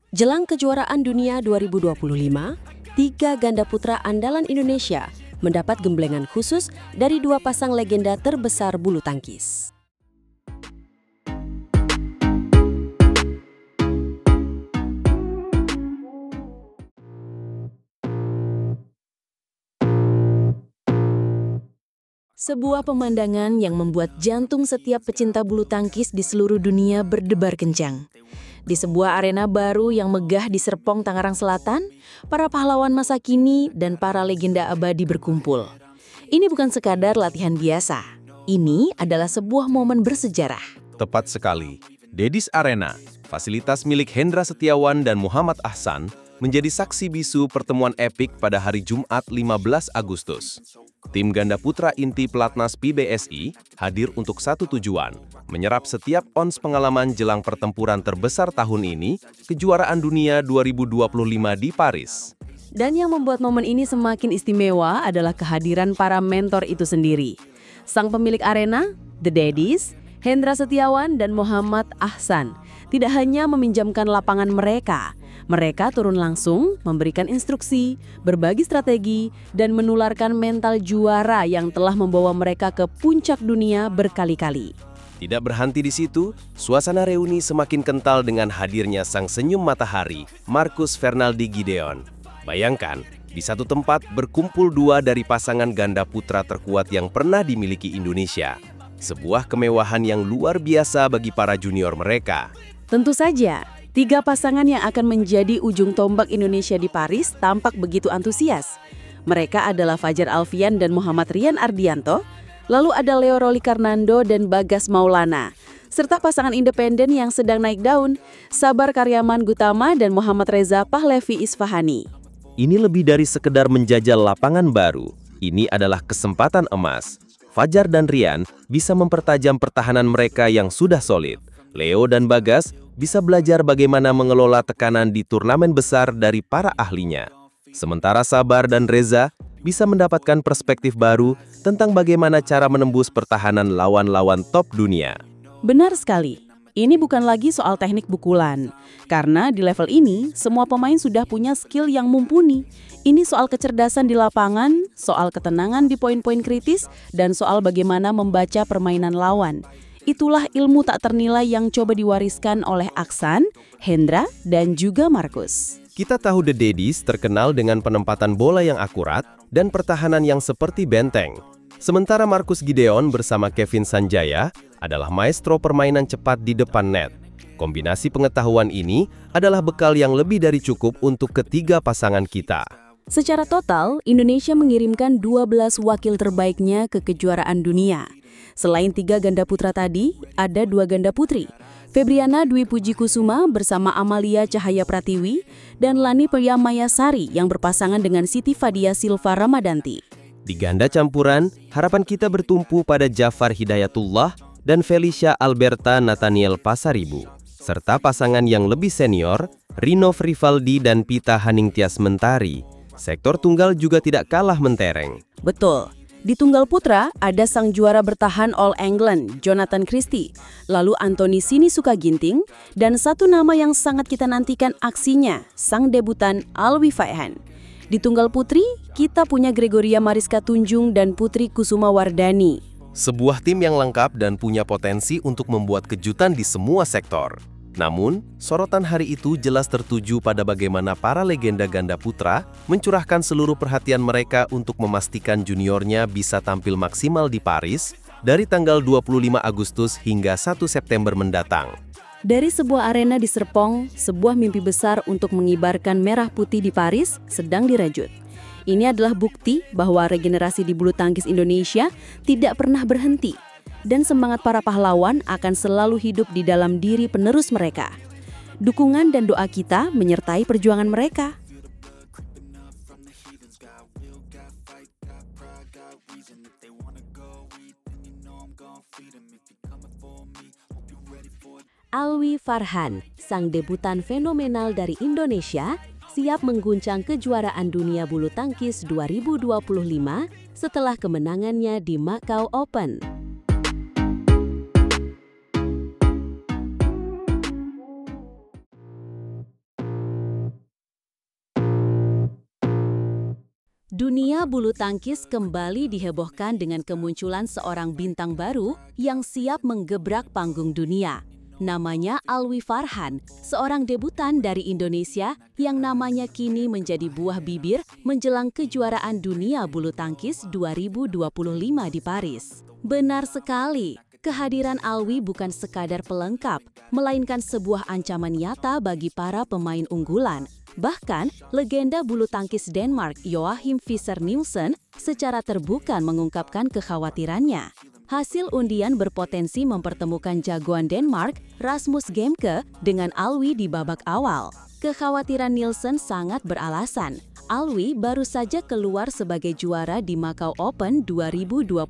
Jelang kejuaraan dunia 2025, tiga ganda putra andalan Indonesia mendapat gemblengan khusus dari dua pasang legenda terbesar bulu tangkis. Sebuah pemandangan yang membuat jantung setiap pecinta bulu tangkis di seluruh dunia berdebar kencang. Di sebuah arena baru yang megah di Serpong, Tangerang Selatan, para pahlawan masa kini dan para legenda abadi berkumpul. Ini bukan sekadar latihan biasa. Ini adalah sebuah momen bersejarah. Tepat sekali. Dedis Arena, fasilitas milik Hendra Setiawan dan Muhammad Ahsan, menjadi saksi bisu pertemuan epik pada hari Jumat 15 Agustus. Tim ganda putra inti pelatnas PBSI hadir untuk satu tujuan, menyerap setiap ons pengalaman jelang pertempuran terbesar tahun ini, kejuaraan dunia 2025 di Paris. Dan yang membuat momen ini semakin istimewa adalah kehadiran para mentor itu sendiri. Sang pemilik arena, The Daddies, Hendra Setiawan dan Muhammad Ahsan, tidak hanya meminjamkan lapangan mereka turun langsung, memberikan instruksi, berbagi strategi, dan menularkan mental juara yang telah membawa mereka ke puncak dunia berkali-kali. Tidak berhenti di situ, suasana reuni semakin kental dengan hadirnya sang senyum matahari, Marcus Fernaldi Gideon. Bayangkan, di satu tempat berkumpul dua dari pasangan ganda putra terkuat yang pernah dimiliki Indonesia. Sebuah kemewahan yang luar biasa bagi para junior mereka. Tentu saja, tiga pasangan yang akan menjadi ujung tombak Indonesia di Paris tampak begitu antusias. Mereka adalah Fajar Alfian dan Muhammad Rian Ardianto, lalu ada Leo Roli Karnando dan Bagas Maulana, serta pasangan independen yang sedang naik daun, Sabar Karyaman Gutama dan Muhammad Reza Pahlevi Isfahani. Ini lebih dari sekedar menjajal lapangan baru. Ini adalah kesempatan emas. Fajar dan Rian bisa mempertajam pertahanan mereka yang sudah solid. Leo dan Bagas bisa belajar bagaimana mengelola tekanan di turnamen besar dari para ahlinya. Sementara Sabar dan Reza bisa mendapatkan perspektif baru tentang bagaimana cara menembus pertahanan lawan-lawan top dunia. Benar sekali. Ini bukan lagi soal teknik pukulan. Karena di level ini, semua pemain sudah punya skill yang mumpuni. Ini soal kecerdasan di lapangan, soal ketenangan di poin-poin kritis, dan soal bagaimana membaca permainan lawan. Itulah ilmu tak ternilai yang coba diwariskan oleh Ahsan, Hendra, dan juga Marcus. Kita tahu The Daddies terkenal dengan penempatan bola yang akurat dan pertahanan yang seperti benteng. Sementara Marcus Gideon bersama Kevin Sanjaya adalah maestro permainan cepat di depan net. Kombinasi pengetahuan ini adalah bekal yang lebih dari cukup untuk ketiga pasangan kita. Secara total, Indonesia mengirimkan 12 wakil terbaiknya ke kejuaraan dunia. Selain tiga ganda putra tadi, ada dua ganda putri. Febriana Dwi Puji Kusuma bersama Amalia Cahaya Pratiwi dan Lani Priyamayasari yang berpasangan dengan Siti Fadia Silva Ramadanti. Di ganda campuran, harapan kita bertumpu pada Jafar Hidayatullah dan Felicia Alberta Nathaniel Pasaribu, serta pasangan yang lebih senior, Rino Rivaldi dan Pita Haningtyas Mentari. Sektor tunggal juga tidak kalah mentereng. Betul. Di tunggal putra, ada sang juara bertahan All England, Jonathan Christie, lalu Anthony Sinisuka Ginting, dan satu nama yang sangat kita nantikan aksinya, sang debutan Alwi Faihan. Di tunggal putri, kita punya Gregoria Mariska Tunjung dan Putri Kusuma Wardani. Sebuah tim yang lengkap dan punya potensi untuk membuat kejutan di semua sektor. Namun, sorotan hari itu jelas tertuju pada bagaimana para legenda ganda putra mencurahkan seluruh perhatian mereka untuk memastikan juniornya bisa tampil maksimal di Paris dari tanggal 25 Agustus hingga 1 September mendatang. Dari sebuah arena di Serpong, sebuah mimpi besar untuk mengibarkan merah putih di Paris sedang dirajut. Ini adalah bukti bahwa regenerasi di bulu tangkis Indonesia tidak pernah berhenti. Dan semangat para pahlawan akan selalu hidup di dalam diri penerus mereka. Dukungan dan doa kita menyertai perjuangan mereka. Alwi Farhan, sang debutan fenomenal dari Indonesia, siap mengguncang kejuaraan dunia bulu tangkis 2025 setelah kemenangannya di Macau Open. Dunia bulu tangkis kembali dihebohkan dengan kemunculan seorang bintang baru yang siap menggebrak panggung dunia. Namanya Alwi Farhan, seorang debutan dari Indonesia yang namanya kini menjadi buah bibir menjelang kejuaraan dunia bulu tangkis 2025 di Paris. Benar sekali, kehadiran Alwi bukan sekadar pelengkap, melainkan sebuah ancaman nyata bagi para pemain unggulan. Bahkan, legenda bulu tangkis Denmark Joachim Fischer Nielsen secara terbuka mengungkapkan kekhawatirannya. Hasil undian berpotensi mempertemukan jagoan Denmark, Rasmus Gemke, dengan Alwi di babak awal. Kekhawatiran Nielsen sangat beralasan. Alwi baru saja keluar sebagai juara di Macau Open 2025.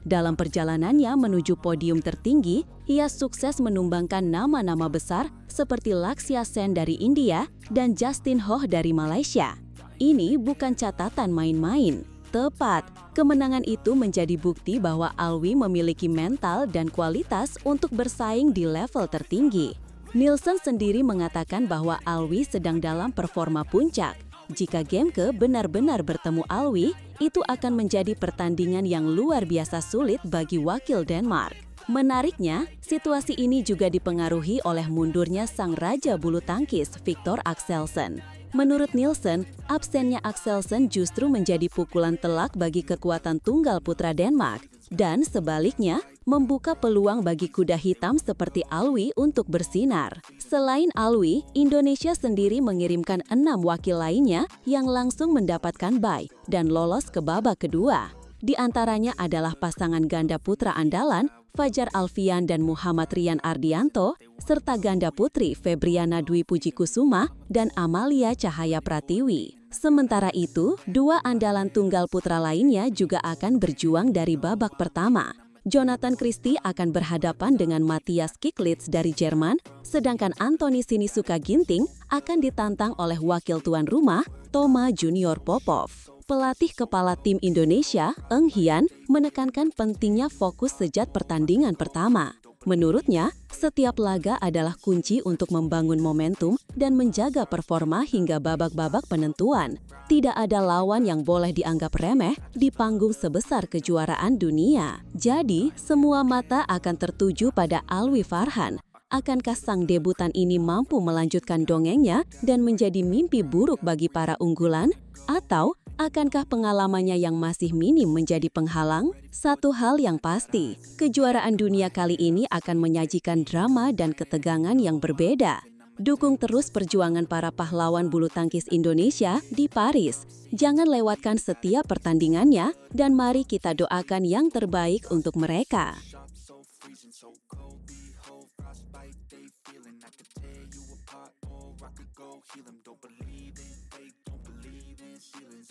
Dalam perjalanannya menuju podium tertinggi, ia sukses menumbangkan nama-nama besar seperti Lakshya Sen dari India dan Justin Ho dari Malaysia. Ini bukan catatan main-main. Tepat, kemenangan itu menjadi bukti bahwa Alwi memiliki mental dan kualitas untuk bersaing di level tertinggi. Nielsen sendiri mengatakan bahwa Alwi sedang dalam performa puncak. Jika Gemke benar-benar bertemu Alwi, itu akan menjadi pertandingan yang luar biasa sulit bagi wakil Denmark. Menariknya, situasi ini juga dipengaruhi oleh mundurnya sang raja bulu tangkis Victor Axelsen. Menurut Nielsen, absennya Axelsen justru menjadi pukulan telak bagi kekuatan tunggal putra Denmark. Dan sebaliknya, membuka peluang bagi kuda hitam seperti Alwi untuk bersinar. Selain Alwi, Indonesia sendiri mengirimkan 6 wakil lainnya yang langsung mendapatkan bye dan lolos ke babak kedua. Di antaranya adalah pasangan ganda putra andalan Fajar Alfian dan Muhammad Rian Ardianto, serta ganda putri Febriana Dwi Pujikusuma dan Amalia Cahaya Pratiwi. Sementara itu, 2 andalan tunggal putra lainnya juga akan berjuang dari babak pertama. Jonathan Christie akan berhadapan dengan Matthias Kiklitz dari Jerman, sedangkan Anthony Sinisuka Ginting akan ditantang oleh wakil tuan rumah, Toma Junior Popov. Pelatih kepala tim Indonesia, Eng Hian, menekankan pentingnya fokus sejak pertandingan pertama. Menurutnya, setiap laga adalah kunci untuk membangun momentum dan menjaga performa hingga babak-babak penentuan. Tidak ada lawan yang boleh dianggap remeh di panggung sebesar kejuaraan dunia. Jadi, semua mata akan tertuju pada Alwi Farhan. Akankah sang debutan ini mampu melanjutkan dongengnya dan menjadi mimpi buruk bagi para unggulan? Atau akankah pengalamannya yang masih minim menjadi penghalang? Satu hal yang pasti, kejuaraan dunia kali ini akan menyajikan drama dan ketegangan yang berbeda. Dukung terus perjuangan para pahlawan bulu tangkis Indonesia di Paris. Jangan lewatkan setiap pertandingannya dan mari kita doakan yang terbaik untuk mereka.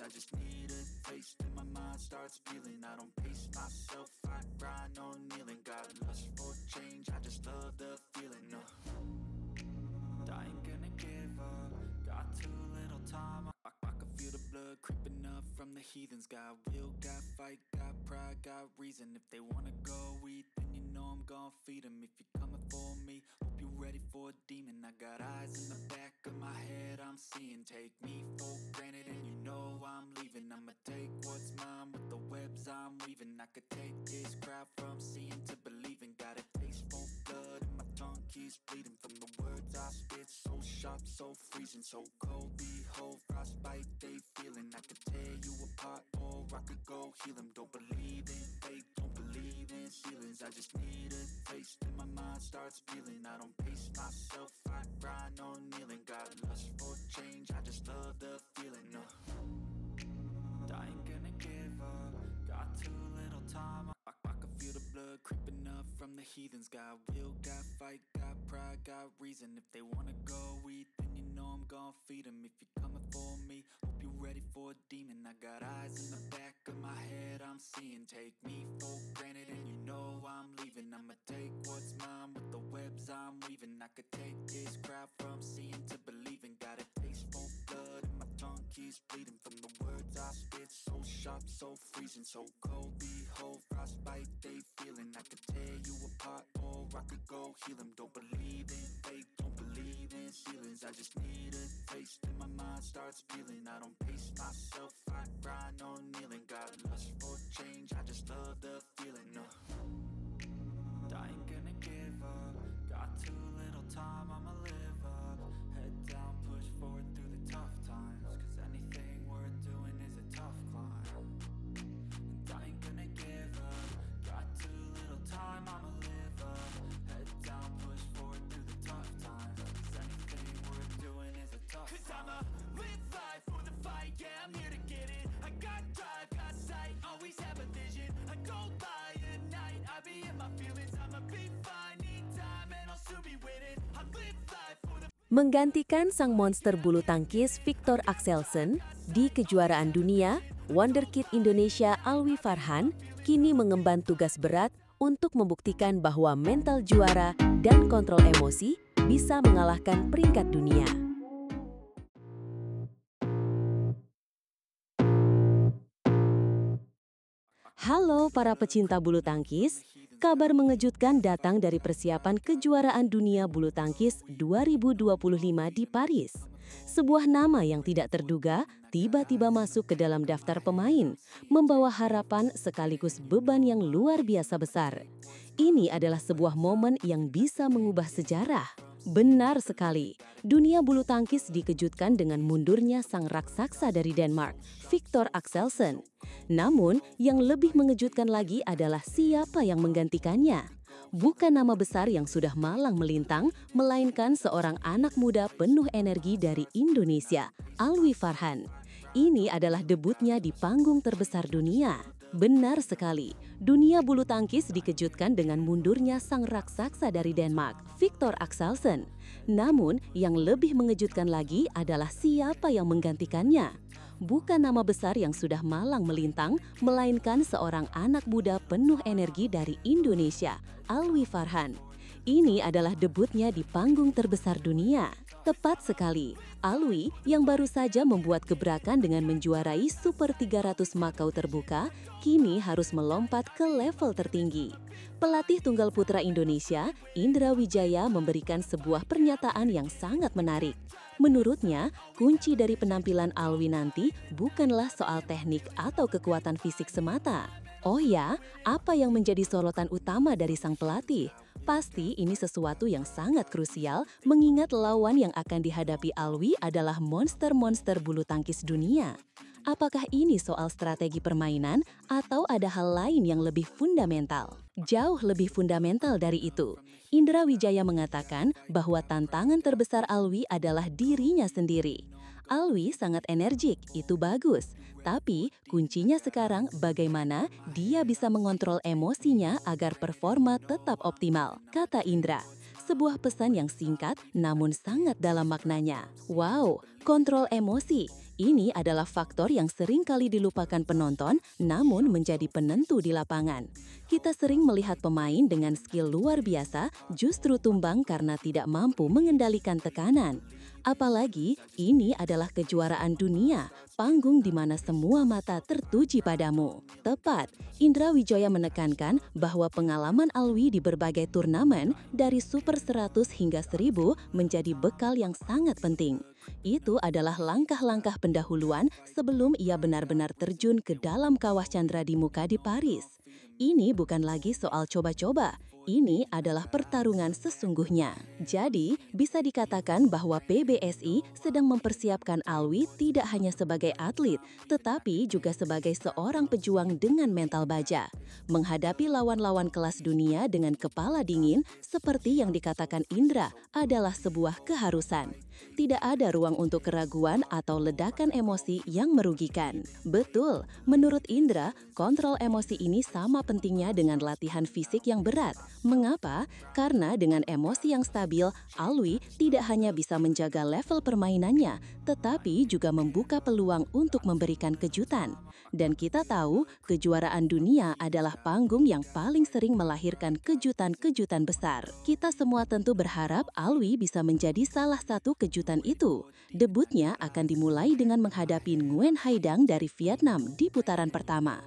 I just need a taste and my mind starts feeling. I don't pace myself, I grind on kneeling. Got lust for change, I just love the feeling. I ain't gonna give up, got too little time. I can feel the blood creeping up from the heathens. Got will, got fight, got pride, got reason. If they wanna go eat, then you know I'm gonna feed them. If you're coming for me, hope you're ready for a demon. I got eyes in the back of my head, I'm seeing. Take me for granted and you know I'm leaving. I'ma take what's mine with the webs I'm weaving. I could take this crowd from seeing to believing. Got a taste for blood and my tongue keeps bleeding. From the words I spit, so sharp, so freezing. So cold, behold, frostbite they feeling. I could tear you apart or I could go heal them. Don't believe in fate, don't believe in ceilings. I just need a taste and my mind starts feeling. I don't pace myself, I grind on kneeling. Got lust for change, I just love the feeling. I ain't gonna give up, got too little time. I can feel the blood creeping up from the heathens. Got will, got fight, got pride, got reason. If they wanna go eat, then you know I'm gonna feed them. If you're coming for me, hope you're ready for a demon. I got eyes in the back of my head, I'm seeing. Take me for granted and you know I'm leaving. I'ma take what's mine with the webs I'm weaving. I could take this crowd from seeing to believing. Got a taste for blood and my tongue keeps bleeding. From the words I spit, so sharp, so freezing. So cold, behold, frostbite they feeling. I could tear you apart or I could go heal them. Don't believe in fate, don't believe in ceilings. I just need a taste and my mind mind starts peeling. I don't pace myself, I grind on kneeling. Got lust for change, I just love the feeling. No, I ain't gonna give up. Got too little time, I'ma live up. Head down, push forward through the tough times. Cause anything worth doing is a tough climb. And I ain't gonna give up. Got too little time, I'ma live up. Head down, push forward through the tough times. Cause anything worth doing is a tough climb. Cause I'ma live life for the fight, yeah, I'm here to get it. I got drive, got sight, always have a vision. I go by at night, I be in my feelings. I'ma be fine, need time, and I'll soon be winning. I live life for the Menggantikan sang monster bulu tangkis Viktor Axelsen di kejuaraan dunia, wonderkid Indonesia Alwi Farhan kini mengemban tugas berat untuk membuktikan bahwa mental juara dan kontrol emosi bisa mengalahkan peringkat dunia. Halo para pecinta bulu tangkis, kabar mengejutkan datang dari persiapan kejuaraan dunia bulu tangkis 2025 di Paris. Sebuah nama yang tidak terduga tiba-tiba masuk ke dalam daftar pemain, membawa harapan sekaligus beban yang luar biasa besar. Ini adalah sebuah momen yang bisa mengubah sejarah. Benar sekali, dunia bulu tangkis dikejutkan dengan mundurnya sang raksasa dari Denmark, Viktor Axelsen. Namun, yang lebih mengejutkan lagi adalah siapa yang menggantikannya. Bukan nama besar yang sudah malang melintang, melainkan seorang anak muda penuh energi dari Indonesia, Alwi Farhan. Ini adalah debutnya di panggung terbesar dunia. Benar sekali, dunia bulu tangkis dikejutkan dengan mundurnya sang raksasa dari Denmark, Viktor Axelsen. Namun, yang lebih mengejutkan lagi adalah siapa yang menggantikannya. Bukan nama besar yang sudah malang melintang, melainkan seorang anak muda penuh energi dari Indonesia, Alwi Farhan. Ini adalah debutnya di panggung terbesar dunia. Tepat sekali, Alwi yang baru saja membuat gebrakan dengan menjuarai Super 300 Macau terbuka, kini harus melompat ke level tertinggi. Pelatih tunggal putra Indonesia, Indra Wijaya, memberikan sebuah pernyataan yang sangat menarik. Menurutnya, kunci dari penampilan Alwi nanti bukanlah soal teknik atau kekuatan fisik semata. Oh ya, apa yang menjadi sorotan utama dari sang pelatih? Pasti ini sesuatu yang sangat krusial mengingat lawan yang akan dihadapi Alwi adalah monster-monster bulu tangkis dunia. Apakah ini soal strategi permainan atau ada hal lain yang lebih fundamental? Jauh lebih fundamental dari itu. Indra Wijaya mengatakan bahwa tantangan terbesar Alwi adalah dirinya sendiri. Alwi sangat energik, itu bagus. Tapi kuncinya sekarang bagaimana dia bisa mengontrol emosinya agar performa tetap optimal, kata Indra. Sebuah pesan yang singkat namun sangat dalam maknanya. Wow, kontrol emosi. Ini adalah faktor yang sering kali dilupakan penonton namun menjadi penentu di lapangan. Kita sering melihat pemain dengan skill luar biasa justru tumbang karena tidak mampu mengendalikan tekanan. Apalagi ini adalah kejuaraan dunia, panggung di mana semua mata tertuju padamu. Tepat, Indra Wijaya menekankan bahwa pengalaman Alwi di berbagai turnamen dari Super 100 hingga 1000 menjadi bekal yang sangat penting. Itu adalah langkah-langkah pendahuluan sebelum ia benar-benar terjun ke dalam kawah candra di muka di Paris. Ini bukan lagi soal coba-coba, ini adalah pertarungan sesungguhnya. Jadi, bisa dikatakan bahwa PBSI sedang mempersiapkan Alwi tidak hanya sebagai atlet, tetapi juga sebagai seorang pejuang dengan mental baja. Menghadapi lawan-lawan kelas dunia dengan kepala dingin, seperti yang dikatakan Indra, adalah sebuah keharusan. Tidak ada ruang untuk keraguan atau ledakan emosi yang merugikan. Betul, menurut Indra, kontrol emosi ini sama pentingnya dengan latihan fisik yang berat. Mengapa? Karena dengan emosi yang stabil, Alwi tidak hanya bisa menjaga level permainannya, tetapi juga membuka peluang untuk memberikan kejutan. Dan kita tahu, kejuaraan dunia adalah panggung yang paling sering melahirkan kejutan-kejutan besar. Kita semua tentu berharap Alwi bisa menjadi salah satu kejutan itu. Debutnya akan dimulai dengan menghadapi Nguyen Hai Dang dari Vietnam di putaran pertama.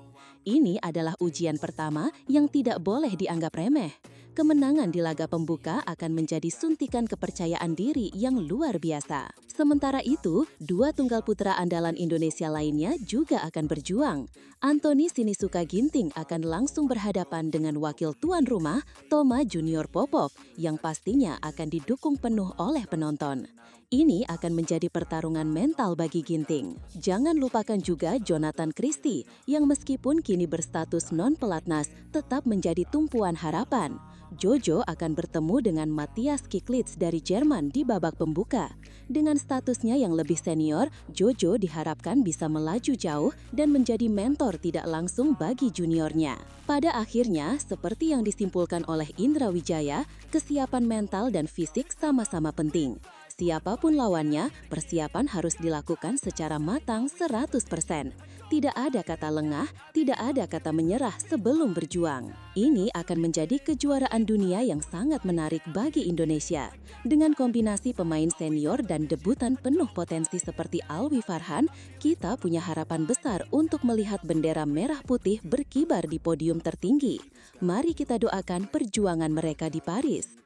Ini adalah ujian pertama yang tidak boleh dianggap remeh. Kemenangan di laga pembuka akan menjadi suntikan kepercayaan diri yang luar biasa. Sementara itu, dua tunggal putra andalan Indonesia lainnya juga akan berjuang. Anthony Sinisuka Ginting akan langsung berhadapan dengan wakil tuan rumah Toma Junior Popov yang pastinya akan didukung penuh oleh penonton. Ini akan menjadi pertarungan mental bagi Ginting. Jangan lupakan juga Jonathan Christie yang meskipun kini berstatus non-pelatnas tetap menjadi tumpuan harapan. Jojo akan bertemu dengan Matthias Kiklitz dari Jerman di babak pembuka. Dengan statusnya yang lebih senior, Jojo diharapkan bisa melaju jauh dan menjadi mentor tidak langsung bagi juniornya. Pada akhirnya, seperti yang disimpulkan oleh Indra Wijaya, kesiapan mental dan fisik sama-sama penting. Siapapun lawannya, persiapan harus dilakukan secara matang 100%. Tidak ada kata lengah, tidak ada kata menyerah sebelum berjuang. Ini akan menjadi kejuaraan dunia yang sangat menarik bagi Indonesia. Dengan kombinasi pemain senior dan debutan penuh potensi seperti Alwi Farhan, kita punya harapan besar untuk melihat bendera merah putih berkibar di podium tertinggi. Mari kita doakan perjuangan mereka di Paris.